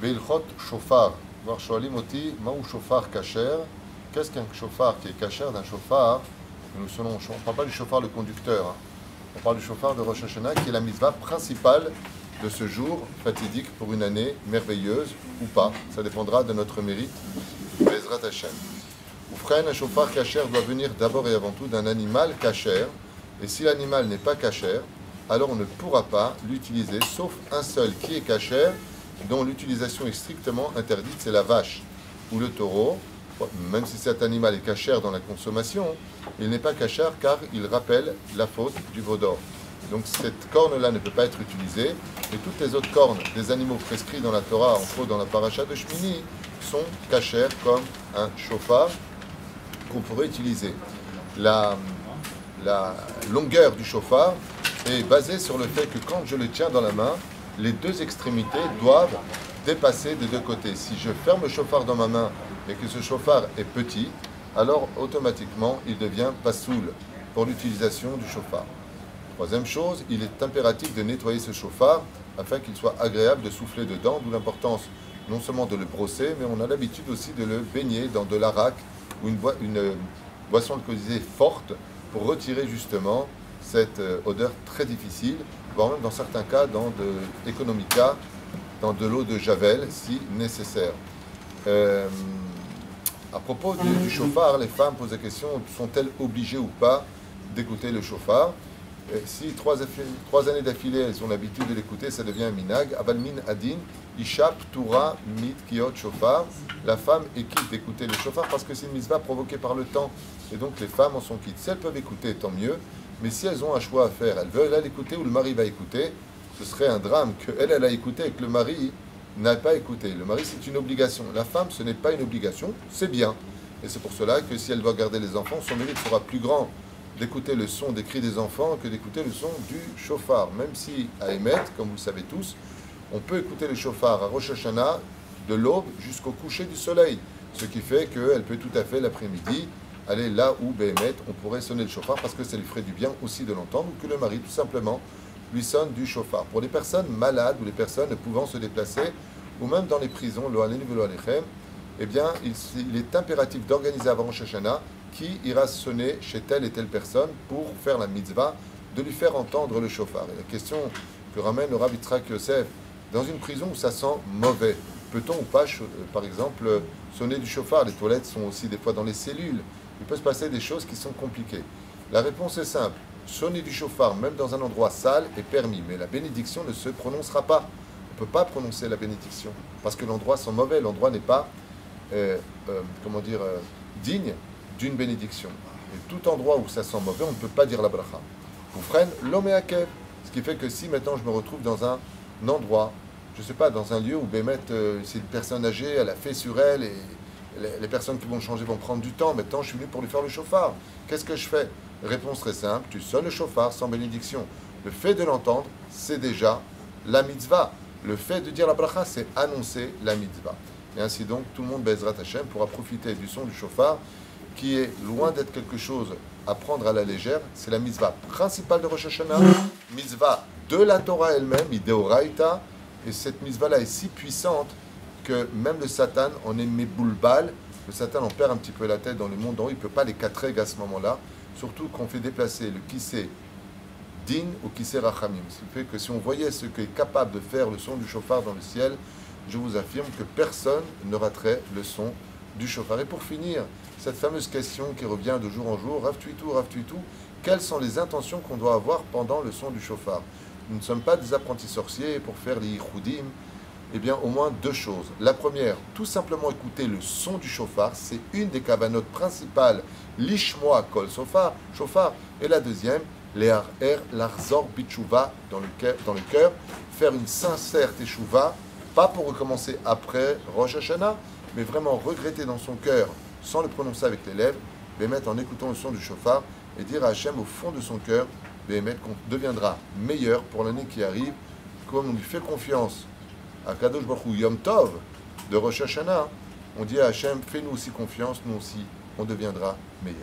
Beilchot shofar. Voir shoalim oti, maou shofar kasher. Qu'est-ce qu'un shofar qui est kasher d'un shofar? On ne parle pas du shofar le conducteur. Hein. On parle du shofar de Rosh Hashanah qui est la mitzvah principale de ce jour fatidique pour une année merveilleuse ou pas. Ça dépendra de notre mérite. Bezrat Hashem. Oufren, un shofar kasher doit venir d'abord et avant tout d'un animal kasher. Et si l'animal n'est pas kasher, alors on ne pourra pas l'utiliser, sauf un seul qui est kasher, dont l'utilisation est strictement interdite, c'est la vache ou le taureau. Même si cet animal est kasher dans la consommation, il n'est pas kasher car il rappelle la faute du veau d'or. Donc cette corne-là ne peut pas être utilisée, et toutes les autres cornes des animaux prescrits dans la Torah, entre autres dans la paracha de Shmini, sont kasher comme un shofar qu'on pourrait utiliser. La longueur du shofar est basée sur le fait que quand je le tiens dans la main, les deux extrémités doivent dépasser des deux côtés. Si je ferme le shofar dans ma main et que ce shofar est petit, alors automatiquement il devient pasoul pour l'utilisation du shofar. Troisième chose, il est impératif de nettoyer ce shofar afin qu'il soit agréable de souffler dedans, d'où l'importance non seulement de le brosser, mais on a l'habitude aussi de le baigner dans de l'arak ou une boisson alcoolisée forte pour retirer justement cette odeur très difficile, voire même dans certains cas dans de economica, dans de l'eau de javel si nécessaire. À propos du shofar, les femmes posent la question, sont-elles obligées ou pas d'écouter le shofar? Si trois années d'affilée, elles ont l'habitude de l'écouter, ça devient un minag. Aval min adin, isha ptura mit kiot shofar. La femme est quitte d'écouter le shofar parce que c'est une mitzvah provoquée par le temps. Et donc les femmes en sont quittes. Si elles peuvent écouter, tant mieux. Mais si elles ont un choix à faire, elles veulent elle écouter ou le mari va écouter, ce serait un drame qu'elle a écouté et que le mari n'a pas écouté. Le mari, c'est une obligation. La femme, ce n'est pas une obligation, c'est bien. Et c'est pour cela que si elle doit garder les enfants, son mérite sera plus grand d'écouter le son des cris des enfants que d'écouter le son du shofar. Même si, à émettre, comme vous le savez tous, on peut écouter le shofar à Rosh Hashanah de l'aube jusqu'au coucher du soleil. Ce qui fait qu'elle peut tout à fait l'après-midi aller là où, Béhémet, on pourrait sonner le shofar parce que ça lui ferait du bien aussi de l'entendre ou que le mari, tout simplement, lui sonne du shofar. Pour les personnes malades ou les personnes ne pouvant se déplacer, ou même dans les prisons, eh bien, il est impératif d'organiser avant Rosh Hashanah qui ira sonner chez telle et telle personne pour faire la mitzvah, de lui faire entendre le shofar. Et la question que ramène le Rav Yitzhak Yosef, dans une prison où ça sent mauvais, peut-on ou pas, par exemple, sonner du shofar? Les toilettes sont aussi des fois dans les cellules. Il peut se passer des choses qui sont compliquées. La réponse est simple. Sonner du shofar, même dans un endroit sale, est permis, mais la bénédiction ne se prononcera pas. On ne peut pas prononcer la bénédiction, parce que l'endroit sent mauvais, l'endroit n'est pas, digne d'une bénédiction. Et tout endroit où ça sent mauvais, on ne peut pas dire la bracha. Vous freinez l'homme et akev. Ce qui fait que si maintenant je me retrouve dans un endroit, je ne sais pas, dans un lieu où c'est une personne âgée, elle a fait sur elle, et les personnes qui vont changer vont prendre du temps. Maintenant, je suis venu pour lui faire le shofar. Qu'est-ce que je fais? Réponse très simple, tu sonnes le shofar sans bénédiction. Le fait de l'entendre, c'est déjà la mitzvah. Le fait de dire la bracha, c'est annoncer la mitzvah. Et ainsi donc, tout le monde, Bezrat Hashem, pourra profiter du son du shofar, qui est loin d'être quelque chose à prendre à la légère. C'est la mitzvah principale de Rosh Hashanah, mitzvah de la Torah elle-même, Ideoraita, et cette mitzvah-là est si puissante que même le Satan en est méboulbal. Le Satan en perd un petit peu la tête dans le monde en haut, il ne peut pas les quatreg à ce moment-là, surtout qu'on fait déplacer le kissé din au kissé rachamim. Ce qui fait que si on voyait ce qu'est capable de faire le son du shofar dans le ciel, je vous affirme que personne ne raterait le son du shofar. Et pour finir, cette fameuse question qui revient de jour en jour, Rav Tuitou, quelles sont les intentions qu'on doit avoir pendant le son du shofar? Nous ne sommes pas des apprentis sorciers pour faire les yichoudim. Eh bien, au moins deux choses. La première, tout simplement écouter le son du shofar, c'est une des kavanotes principales, l'ishmoa kol shofar. Et la deuxième, l'arzor bichouva dans le cœur, faire une sincère teshuva, pas pour recommencer après Rosh Hashanah, mais vraiment regretter dans son cœur, sans le prononcer avec les lèvres, Béhémet en écoutant le son du shofar, et dire à Hachem au fond de son cœur, Béhémet qu'on deviendra meilleur pour l'année qui arrive, comme on lui fait confiance à Kadosh Baruch Hu Yom Tov de Rosh Hashanah, on dit à Hachem, fais-nous aussi confiance, nous aussi, on deviendra meilleur.